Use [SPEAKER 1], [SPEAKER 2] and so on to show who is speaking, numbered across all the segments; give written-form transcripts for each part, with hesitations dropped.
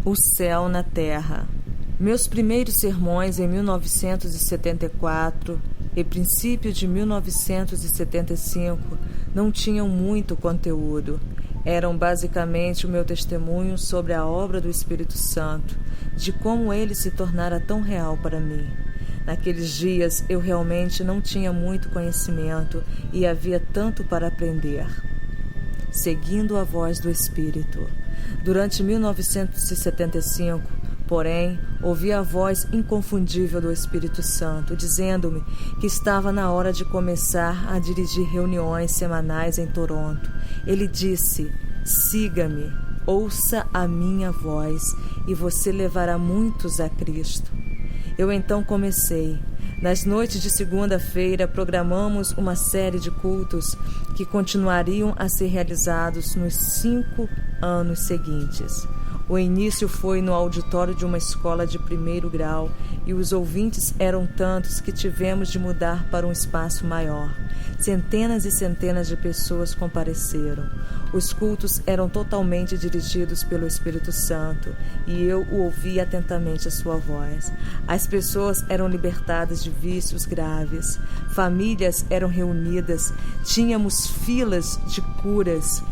[SPEAKER 1] O céu na terra. Meus primeiros sermões em 1974 e princípio de 1975 não tinham muito conteúdo. Eram basicamente o meu testemunho sobre a obra do Espírito Santo, de como ele se tornara tão real para mim. Naqueles dias eu realmente não tinha muito conhecimento e havia tanto para aprender. Seguindo a voz do Espírito. Durante 1975, porém, ouvi a voz inconfundível do Espírito Santo, dizendo-me que estava na hora de começar a dirigir reuniões semanais em Toronto. Ele disse: siga-me, ouça a minha voz e você levará muitos a Cristo. Eu então comecei. Nas noites de segunda-feira, programamos uma série de cultos que continuariam a ser realizados nos 5 anos seguintes. O início foi no auditório de uma escola de 1º grau e os ouvintes eram tantos que tivemos de mudar para um espaço maior. Centenas e centenas de pessoas compareceram. Os cultos eram totalmente dirigidos pelo Espírito Santo e eu ouvi atentamente a sua voz. As pessoas eram libertadas de vícios graves. Famílias eram reunidas. Tínhamos filas de curas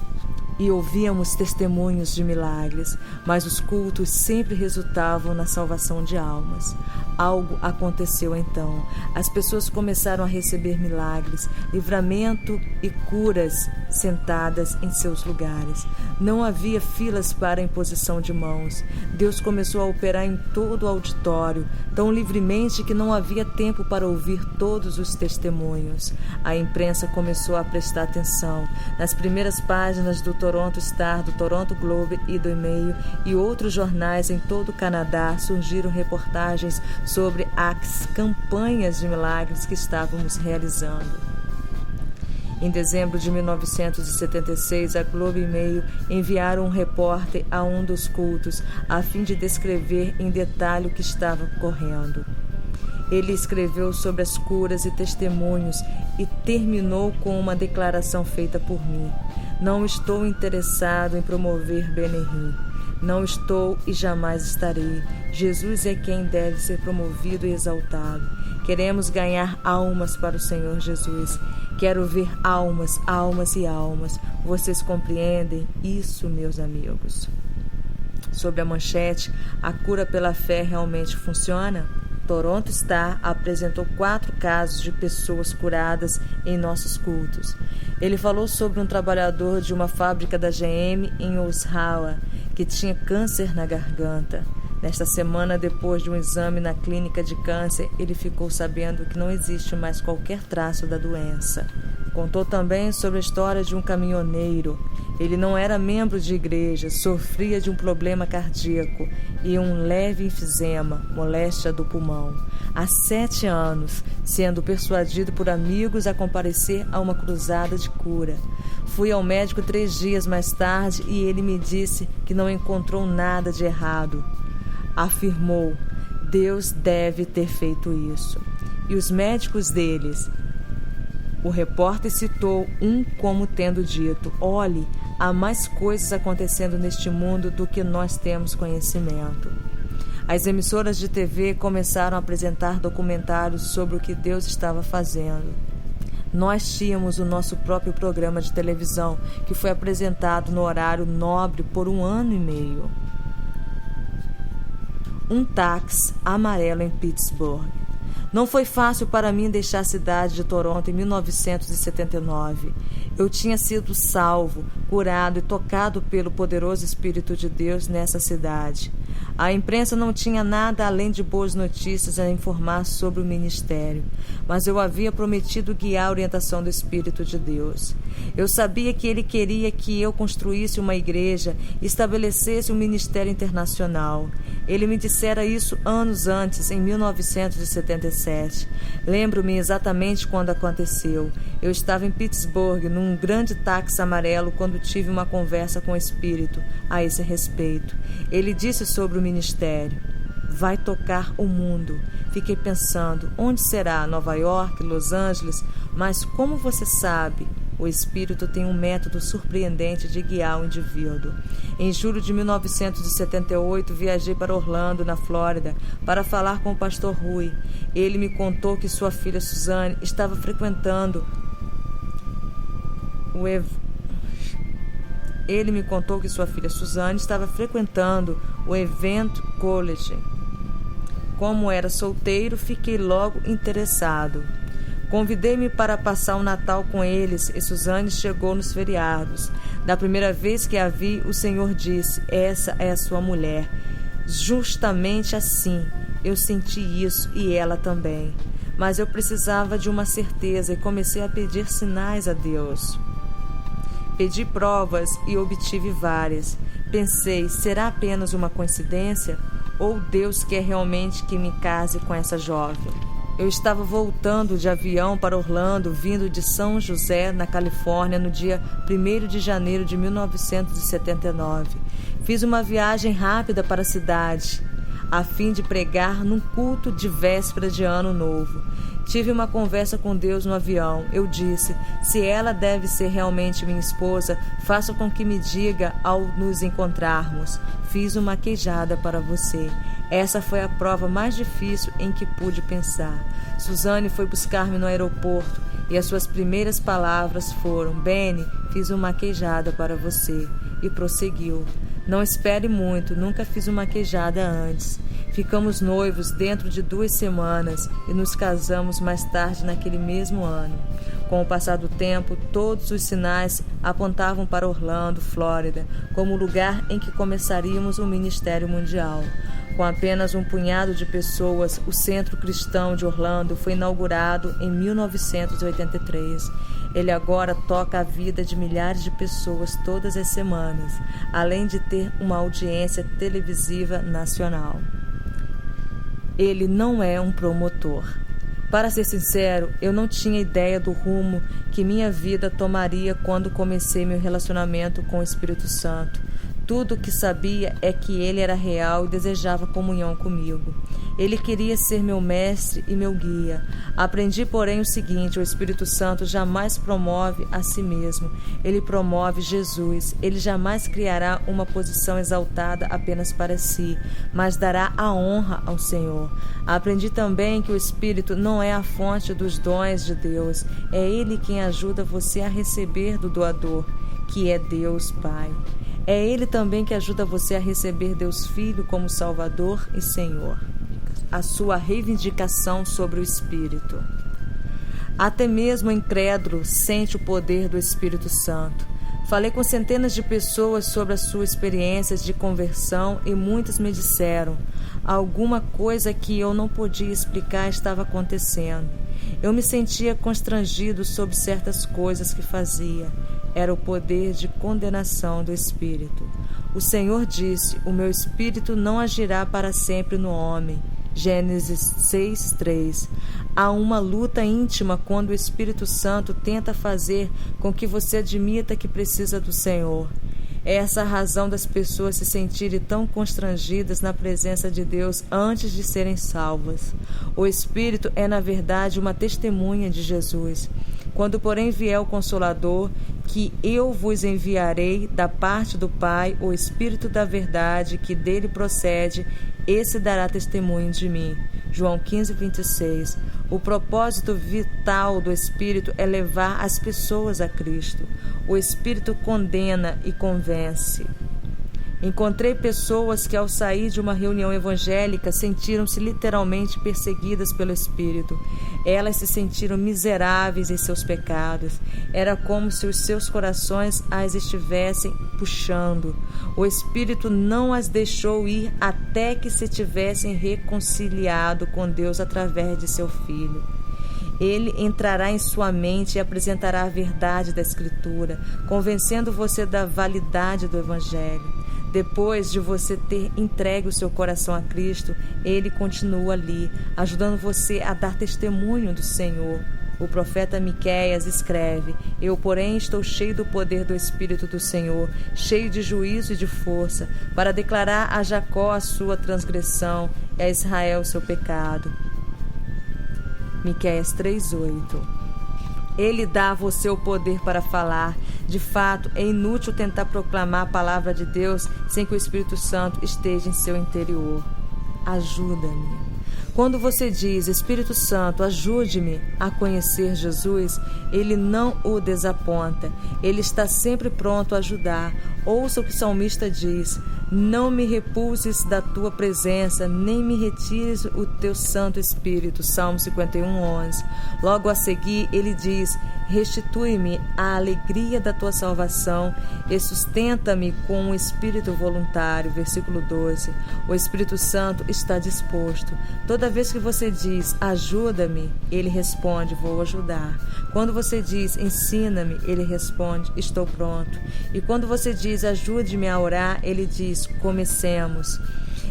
[SPEAKER 1] e ouvíamos testemunhos de milagres, mas os cultos sempre resultavam na salvação de almas. Algo aconteceu então. As pessoas começaram a receber milagres, livramento e curas sentadas em seus lugares. Não havia filas para a imposição de mãos. Deus começou a operar em todo o auditório, tão livremente que não havia tempo para ouvir todos os testemunhos. A imprensa começou a prestar atenção. Nas primeiras páginas do Toronto Star, do Toronto Globe e do E-mail e outros jornais em todo o Canadá surgiram reportagens sobre as campanhas de milagres que estávamos realizando. Em dezembro de 1976, a Globo e E-mail enviaram um repórter a um dos cultos a fim de descrever em detalhe o que estava ocorrendo. Ele escreveu sobre as curas e testemunhos e terminou com uma declaração feita por mim. Não estou interessado em promover Benihim. Não estou e jamais estarei. Jesus é quem deve ser promovido e exaltado. Queremos ganhar almas para o Senhor Jesus. Quero ver almas, almas e almas. Vocês compreendem isso, meus amigos? Sobre a manchete, a cura pela fé realmente funciona? Toronto Star apresentou 4 casos de pessoas curadas em nossos cultos. Ele falou sobre um trabalhador de uma fábrica da GM em Oshawa que tinha câncer na garganta. Nesta semana, depois de um exame na clínica de câncer, ele ficou sabendo que não existe mais qualquer traço da doença. Contou também sobre a história de um caminhoneiro. Ele não era membro de igreja, sofria de um problema cardíaco e um leve enfisema, moléstia do pulmão. Há 7 anos, sendo persuadido por amigos a comparecer a uma cruzada de cura. Fui ao médico 3 dias mais tarde e ele me disse que não encontrou nada de errado. Afirmou: Deus deve ter feito isso. E os médicos deles? O repórter citou um como tendo dito: olhe, há mais coisas acontecendo neste mundo do que nós temos conhecimento. As emissoras de TV começaram a apresentar documentários sobre o que Deus estava fazendo. Nós tínhamos o nosso próprio programa de televisão, que foi apresentado no horário nobre por 1 ano e meio. Um táxi amarelo em Pittsburgh. Não foi fácil para mim deixar a cidade de Toronto em 1979. Eu tinha sido salvo, curado e tocado pelo poderoso Espírito de Deus nessa cidade. A imprensa não tinha nada além de boas notícias a informar sobre o ministério, mas eu havia prometido guiar a orientação do Espírito de Deus. Eu sabia que ele queria que eu construísse uma igreja e estabelecesse um ministério internacional. Ele me dissera isso anos antes, em 1977. Lembro-me exatamente quando aconteceu. Eu estava em Pittsburgh, num grande táxi amarelo, quando tive uma conversa com o Espírito a esse respeito. Ele disse sobre o ministério: vai tocar o mundo. Fiquei pensando, onde será? Nova York, Los Angeles? Mas como você sabe? O espírito tem um método surpreendente de guiar o indivíduo. Em julho de 1978, viajei para Orlando, na Flórida, para falar com o pastor Rui. Ele me contou que sua filha Suzane estava frequentando o Event College. Como era solteiro, fiquei logo interessado. Convidei-me para passar o Natal com eles e Suzane chegou nos feriados. Da primeira vez que a vi, o Senhor disse: "Essa é a sua mulher." Justamente assim, eu senti isso e ela também. Mas eu precisava de uma certeza e comecei a pedir sinais a Deus. Pedi provas e obtive várias. Pensei, será apenas uma coincidência? Ou Deus quer realmente que me case com essa jovem? Eu estava voltando de avião para Orlando, vindo de São José, na Califórnia, no dia 1º de janeiro de 1979. Fiz uma viagem rápida para a cidade, a fim de pregar num culto de véspera de Ano Novo. Tive uma conversa com Deus no avião. Eu disse: se ela deve ser realmente minha esposa, faça com que me diga ao nos encontrarmos. Fiz uma queijada para você. Essa foi a prova mais difícil em que pude pensar. Suzane foi buscar-me no aeroporto e as suas primeiras palavras foram: Benny, fiz uma queijada para você. E prosseguiu: não espere muito, nunca fiz uma queijada antes. Ficamos noivos dentro de 2 semanas e nos casamos mais tarde naquele mesmo ano. Com o passar do tempo, todos os sinais apontavam para Orlando, Flórida, como o lugar em que começaríamos o Ministério Mundial. Com apenas um punhado de pessoas, o Centro Cristão de Orlando foi inaugurado em 1983. Ele agora toca a vida de milhares de pessoas todas as semanas, além de ter uma audiência televisiva nacional. Ele não é um promotor. Para ser sincero, eu não tinha ideia do rumo que minha vida tomaria quando comecei meu relacionamento com o Espírito Santo. Tudo o que sabia é que ele era real e desejava comunhão comigo. Ele queria ser meu mestre e meu guia. Aprendi, porém, o seguinte: o Espírito Santo jamais promove a si mesmo. Ele promove Jesus. Ele jamais criará uma posição exaltada apenas para si, mas dará a honra ao Senhor. Aprendi também que o Espírito não é a fonte dos dons de Deus. É Ele quem ajuda você a receber do doador, que é Deus Pai. É Ele também que ajuda você a receber Deus Filho como Salvador e Senhor. A sua reivindicação sobre o Espírito. Até mesmo o incrédulo sente o poder do Espírito Santo. Falei com centenas de pessoas sobre as suas experiências de conversão e muitas me disseram: alguma coisa que eu não podia explicar estava acontecendo. Eu me sentia constrangido sobre certas coisas que fazia. Era o poder de condenação do Espírito. O Senhor disse: o meu Espírito não agirá para sempre no homem. Gênesis 6:3. Há uma luta íntima quando o Espírito Santo tenta fazer com que você admita que precisa do Senhor. É essa a razão das pessoas se sentirem tão constrangidas na presença de Deus antes de serem salvas. O Espírito é, na verdade, uma testemunha de Jesus. Quando, porém, vier o Consolador, que eu vos enviarei da parte do Pai, o Espírito da verdade, que dele procede, esse dará testemunho de mim. João 15:26. O propósito vital do Espírito é levar as pessoas a Cristo. O Espírito condena e convence. Encontrei pessoas que, ao sair de uma reunião evangélica, sentiram-se literalmente perseguidas pelo Espírito. Elas se sentiram miseráveis em seus pecados. Era como se os seus corações as estivessem puxando. O Espírito não as deixou ir até que se tivessem reconciliado com Deus através de seu Filho. Ele entrará em sua mente e apresentará a verdade da Escritura, convencendo você da validade do Evangelho. Depois de você ter entregue o seu coração a Cristo, Ele continua ali, ajudando você a dar testemunho do Senhor. O profeta Miqueias escreve: eu, porém, estou cheio do poder do Espírito do Senhor, cheio de juízo e de força, para declarar a Jacó a sua transgressão e a Israel o seu pecado. Miqueias 3:8. Ele dá a você o poder para falar. De fato, é inútil tentar proclamar a palavra de Deus sem que o Espírito Santo esteja em seu interior. Ajuda-me. Quando você diz, Espírito Santo, ajude-me a conhecer Jesus, Ele não o desaponta. Ele está sempre pronto a ajudar. Ouça o que o salmista diz: não me repulses da tua presença, nem me retires o teu Santo Espírito. Salmo 51:11. Logo a seguir, ele diz: restitui-me a alegria da tua salvação e sustenta-me com um espírito voluntário. Versículo 12. O Espírito Santo está disposto. Toda vez que você diz, ajuda-me, ele responde, vou ajudar. Quando você diz, ensina-me, ele responde, estou pronto. E quando você diz, ajude-me a orar, ele diz, comecemos.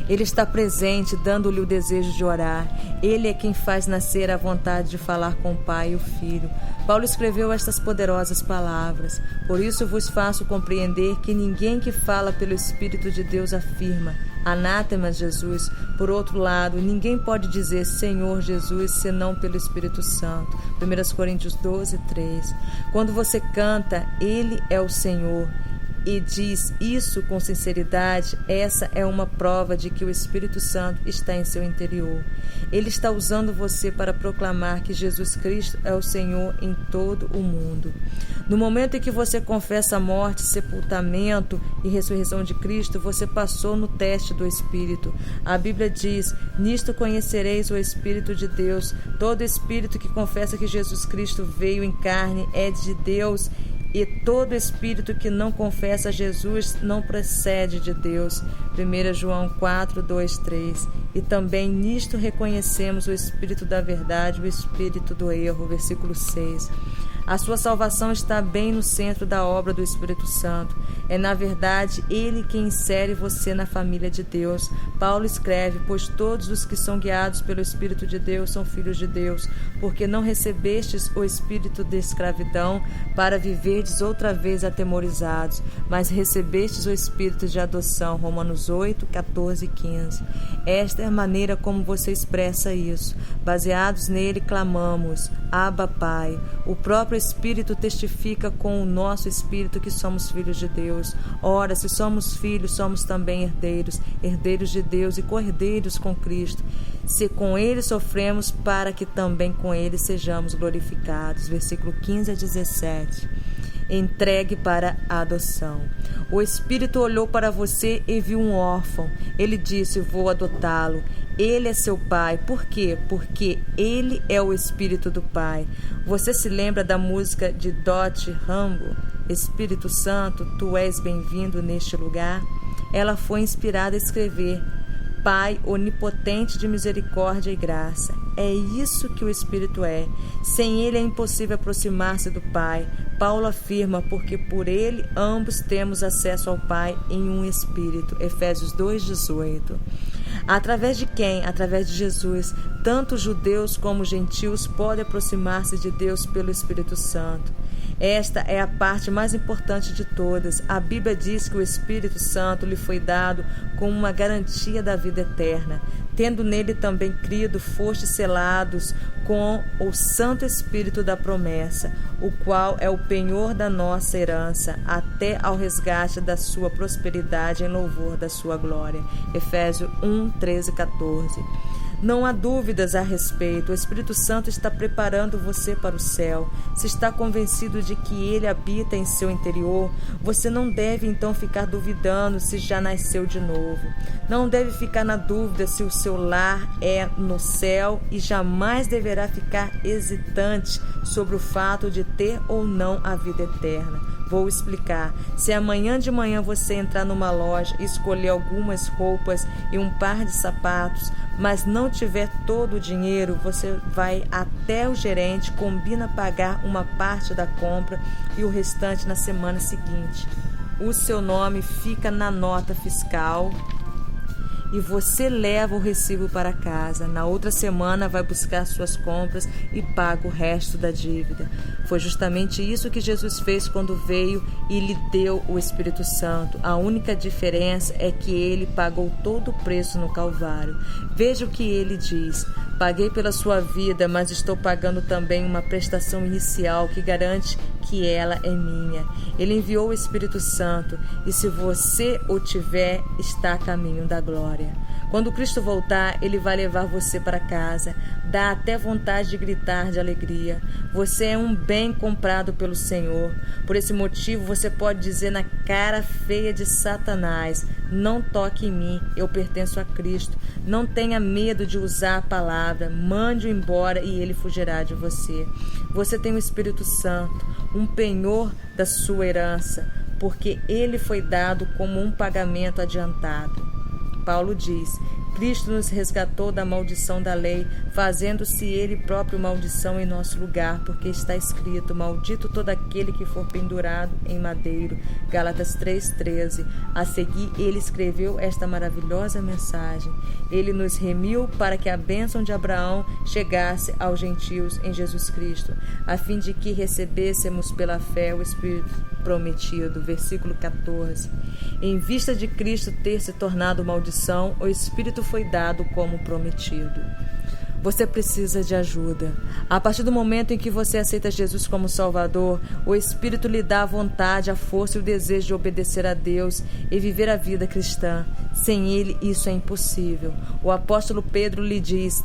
[SPEAKER 1] Ele está presente, dando-lhe o desejo de orar. Ele é quem faz nascer a vontade de falar com o Pai e o Filho. Paulo escreveu estas poderosas palavras: por isso vos faço compreender que ninguém que fala pelo Espírito de Deus afirma, anátema Jesus. Por outro lado, ninguém pode dizer Senhor Jesus senão pelo Espírito Santo. 1 Coríntios 12:3. Quando você canta, Ele é o Senhor, e diz isso com sinceridade, essa é uma prova de que o Espírito Santo está em seu interior. Ele está usando você para proclamar que Jesus Cristo é o Senhor em todo o mundo. No momento em que você confessa a morte, sepultamento e ressurreição de Cristo, você passou no teste do Espírito. A Bíblia diz, nisto conhecereis o Espírito de Deus. Todo espírito que confessa que Jesus Cristo veio em carne é de Deus, e todo espírito que não confessa Jesus não procede de Deus. 1 João 4, 2, 3. E também nisto reconhecemos o espírito da verdade e o espírito do erro. Versículo 6. A sua salvação está bem no centro da obra do Espírito Santo. É, na verdade, Ele quem insere você na família de Deus. Paulo escreve, pois todos os que são guiados pelo Espírito de Deus são filhos de Deus, porque não recebestes o espírito de escravidão para viverdes outra vez atemorizados, mas recebestes o espírito de adoção. Romanos 8, 14 e 15. Esta é a maneira como você expressa isso. Baseados nele, clamamos, Abba, Pai. O próprio Espírito testifica com o nosso espírito que somos filhos de Deus. Ora, se somos filhos, somos também herdeiros, herdeiros de Deus e co-herdeiros com Cristo. Se com Ele sofremos, para que também com Ele sejamos glorificados. Versículo 15 a 17. Entregue para a adoção. O Espírito olhou para você e viu um órfão. Ele disse, vou adotá-lo. Ele é seu pai. Por quê? Porque ele é o Espírito do Pai. Você se lembra da música de Dot Rambo? Espírito Santo, tu és bem-vindo neste lugar? Ela foi inspirada a escrever, Pai onipotente de misericórdia e graça. É isso que o Espírito é. Sem ele é impossível aproximar-se do Pai. Paulo afirma, porque por ele ambos temos acesso ao Pai em um Espírito. Efésios 2:18. Através de quem? Através de Jesus. Tanto judeus como gentios podem aproximar-se de Deus pelo Espírito Santo. Esta é a parte mais importante de todas. A Bíblia diz que o Espírito Santo lhe foi dado como uma garantia da vida eterna. Tendo nele também crido, fostes selados com o Santo Espírito da promessa, o qual é o penhor da nossa herança, até ao resgate da sua prosperidade em louvor da sua glória. Efésios 1, 13 e 14. Não há dúvidas a respeito. O Espírito Santo está preparando você para o céu. Se está convencido de que ele habita em seu interior, você não deve então ficar duvidando se já nasceu de novo. Não deve ficar na dúvida se o seu lar é no céu e jamais deverá ficar hesitante sobre o fato de ter ou não a vida eterna. Vou explicar. Se amanhã de manhã você entrar numa loja e escolher algumas roupas e um par de sapatos, mas não tiver todo o dinheiro, você vai até o gerente, combina pagar uma parte da compra e o restante na semana seguinte. O seu nome fica na nota fiscal e você leva o recibo para casa. Na outra semana vai buscar suas compras e paga o resto da dívida. Foi justamente isso que Jesus fez quando veio e lhe deu o Espírito Santo. A única diferença é que ele pagou todo o preço no Calvário. Veja o que ele diz: paguei pela sua vida, mas estou pagando também uma prestação inicial que garante que ela é minha. Ele enviou o Espírito Santo e se você o tiver, está a caminho da glória. Quando Cristo voltar, ele vai levar você para casa. Dá até vontade de gritar de alegria. Você é um bem comprado pelo Senhor. Por esse motivo, você pode dizer na cara feia de Satanás: não toque em mim, eu pertenço a Cristo. Não tenha medo de usar a palavra. Mande-o embora e ele fugirá de você. Você tem o Espírito Santo, um penhor da sua herança, porque ele foi dado como um pagamento adiantado. Paulo diz: Cristo nos resgatou da maldição da lei, fazendo-se ele próprio maldição em nosso lugar, porque está escrito: maldito todo aquele que for pendurado em madeiro. Gálatas 3,13. A seguir, ele escreveu esta maravilhosa mensagem: ele nos remiu para que a bênção de Abraão chegasse aos gentios em Jesus Cristo, a fim de que recebêssemos pela fé o Espírito prometido. Versículo 14. Em vista de Cristo ter se tornado maldição, o Espírito foi dado como prometido. Você precisa de ajuda. A partir do momento em que você aceita Jesus como Salvador, o Espírito lhe dá a vontade, a força e o desejo de obedecer a Deus e viver a vida cristã. Sem Ele, isso é impossível. O apóstolo Pedro lhe diz: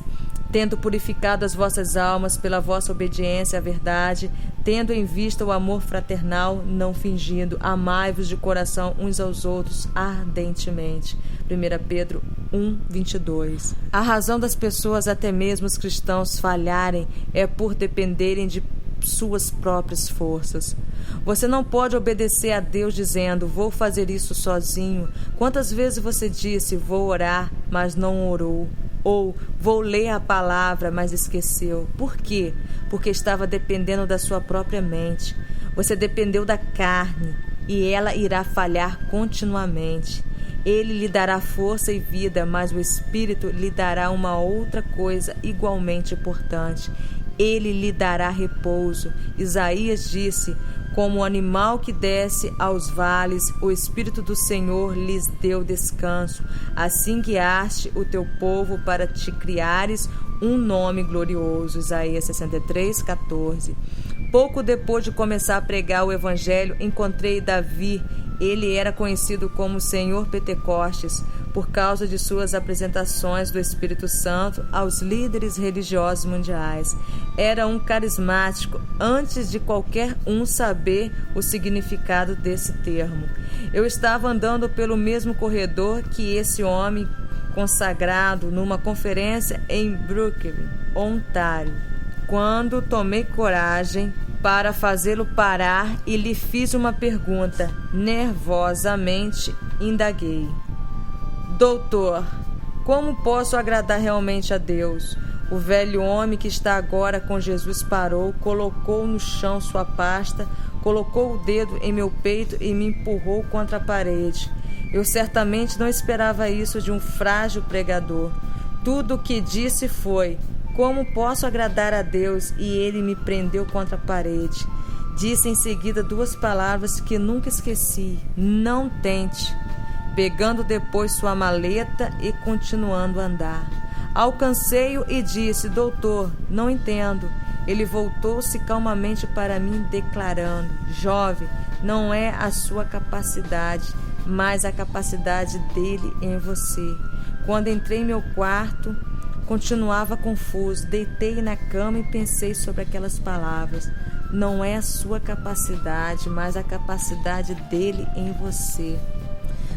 [SPEAKER 1] tendo purificado as vossas almas pela vossa obediência à verdade, tendo em vista o amor fraternal, não fingindo, amai-vos de coração uns aos outros ardentemente. 1 Pedro 1:22. A razão das pessoas, até mesmo os cristãos, falharem é por dependerem de suas próprias forças. Você não pode obedecer a Deus dizendo: vou fazer isso sozinho. Quantas vezes você disse: vou orar, mas não orou? Ou vou ler a palavra, mas esqueceu. Por quê? Porque estava dependendo da sua própria mente. Você dependeu da carne e ela irá falhar continuamente. Ele lhe dará força e vida, mas o Espírito lhe dará uma outra coisa igualmente importante. Ele lhe dará repouso. Isaías disse: como o animal que desce aos vales, o Espírito do Senhor lhes deu descanso. Assim guiaste o teu povo para te criares um nome glorioso. Isaías 63:14. Pouco depois de começar a pregar o Evangelho, encontrei Davi. Ele era conhecido como Senhor Pentecostes por causa de suas apresentações do Espírito Santo aos líderes religiosos mundiais. Era um carismático antes de qualquer um saber o significado desse termo. Eu estava andando pelo mesmo corredor que esse homem consagrado numa conferência em Brooklyn, Ontário, quando tomei coragem para fazê-lo parar e lhe fiz uma pergunta. Nervosamente indaguei: doutor, como posso agradar realmente a Deus? O velho homem que está agora com Jesus parou, colocou no chão sua pasta, colocou o dedo em meu peito e me empurrou contra a parede. Eu certamente não esperava isso de um frágil pregador. Tudo o que disse foi: como posso agradar a Deus? E ele me prendeu contra a parede. Disse em seguida duas palavras que nunca esqueci: não tente. Pegando depois sua maleta e continuando a andar. Alcancei-o e disse: doutor, não entendo. Ele voltou-se calmamente para mim, declarando: jovem, não é a sua capacidade, mas a capacidade dele em você. Quando entrei em meu quarto, continuava confuso. Deitei na cama e pensei sobre aquelas palavras. Não é a sua capacidade, mas a capacidade dele em você.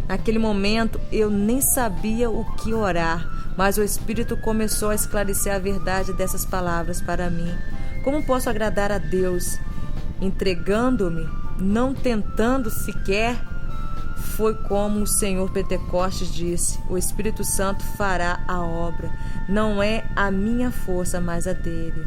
[SPEAKER 1] Naquele momento, eu nem sabia o que orar, mas o Espírito começou a esclarecer a verdade dessas palavras para mim. Como posso agradar a Deus? Entregando-me? Não tentando sequer? Foi como o Senhor Pentecostes disse: o Espírito Santo fará a obra. Não é a minha força, mas a dele.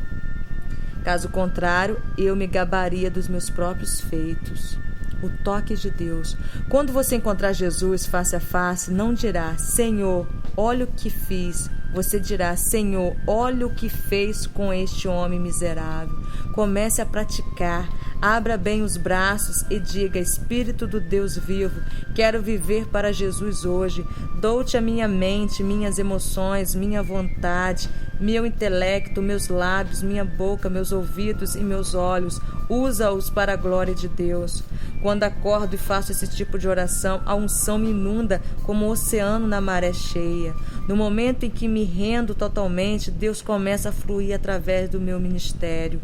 [SPEAKER 1] Caso contrário, eu me gabaria dos meus próprios feitos. o toque de Deus. Quando você encontrar Jesus face a face, não dirá: Senhor, olha o que fiz. Você dirá: Senhor, olha o que fez com este homem miserável. Comece a praticar. Abra bem os braços e diga: Espírito do Deus vivo, quero viver para Jesus hoje. Dou-te a minha mente, minhas emoções, minha vontade, meu intelecto, meus lábios, minha boca, meus ouvidos e meus olhos. Usa-os para a glória de Deus. Quando acordo e faço esse tipo de oração, a unção me inunda como o oceano na maré cheia. No momento em que me rendo totalmente, Deus começa a fluir através do meu ministério.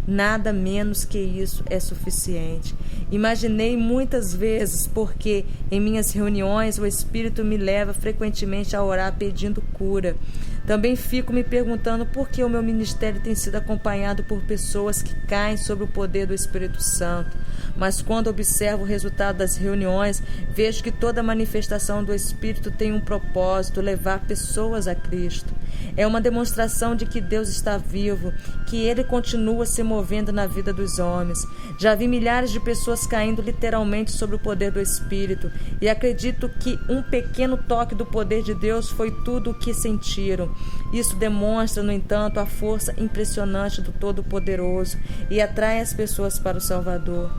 [SPEAKER 1] Nada menos que isso é suficiente. Imaginei muitas vezes porque em minhas reuniões o Espírito me leva frequentemente a orar pedindo cura. Também fico me perguntando por que o meu ministério tem sido acompanhado por pessoas que caem sob o poder do Espírito Santo. Mas quando observo o resultado das reuniões, vejo que toda manifestação do Espírito tem um propósito: levar pessoas a Cristo. É uma demonstração de que Deus está vivo, que Ele continua se movendo na vida dos homens. Já vi milhares de pessoas caindo literalmente sob o poder do Espírito e acredito que um pequeno toque do poder de Deus foi tudo o que sentiram. Isso demonstra, no entanto, a força impressionante do Todo-Poderoso e atrai as pessoas para o Salvador.